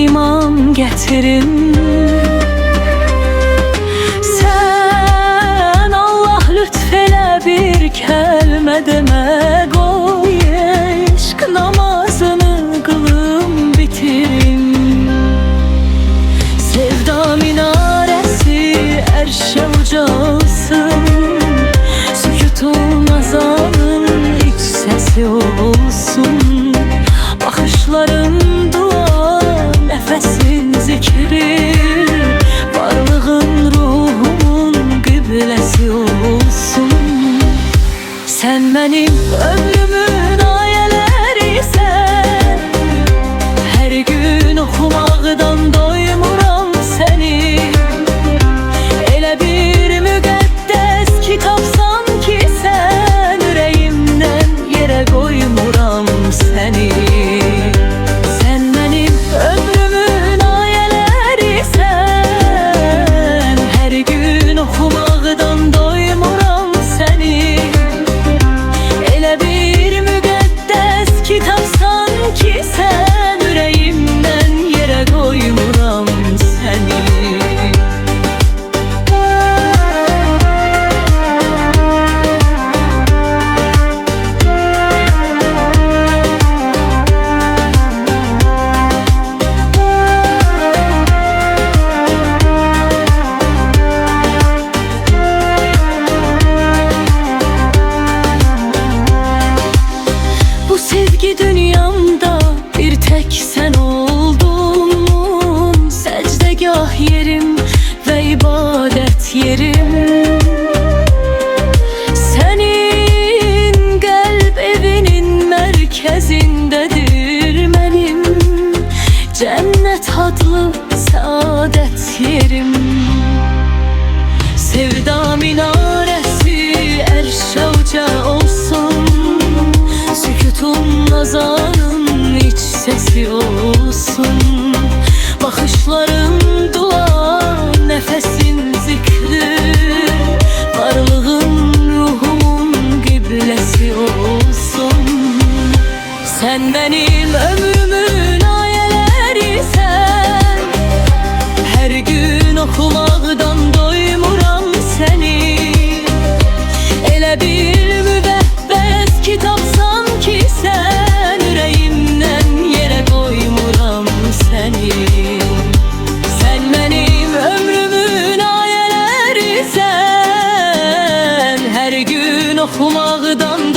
iman getirin. Sen Allah lütfeyle bir kelime deme, koy eşk namazını kılım bitirin. Sevda minaresi erşe ucalsın, sükutun azanın iç sesi olsun. Bakışların dua, nefesin zikri, varlığın ruhumun kıblesi olsun. Sen benim ömrümün ayelerisən, her gün oxumaqdan doymuram seni. Elə bir müqəddəs kitabsan ki, sən ürəyimdən yerə qoymuram səni. Sən mənim ömrümün ayelerisən, her gün oxumaqdan doymuram səni. Elə bir müqəddəs kitabsan ki, sən ürəyimdən yerə qoymuram səni. Bu sevgi dünyamda bir tek sen oldun, secdegah yerim ve ibadet yerim. Senin kalp evinin merkezindedir benim cennet adlı saadet yerim. Sevda minaresi erşe uca olsun, sükutun azanın iç sesi olsun. Bakışların dua, nefesin zikri, varlığın ruhumun kıblesi olsun. Sen benim ömrümün ayelerisən, her gün oxumaqdan doymuram səni. Elə bir müqəddəs kitabsan ki, sən ürəyimdən yerə qoymuram səni. Sən mənim ömrümün ayelerisən, her gün oxumaqdan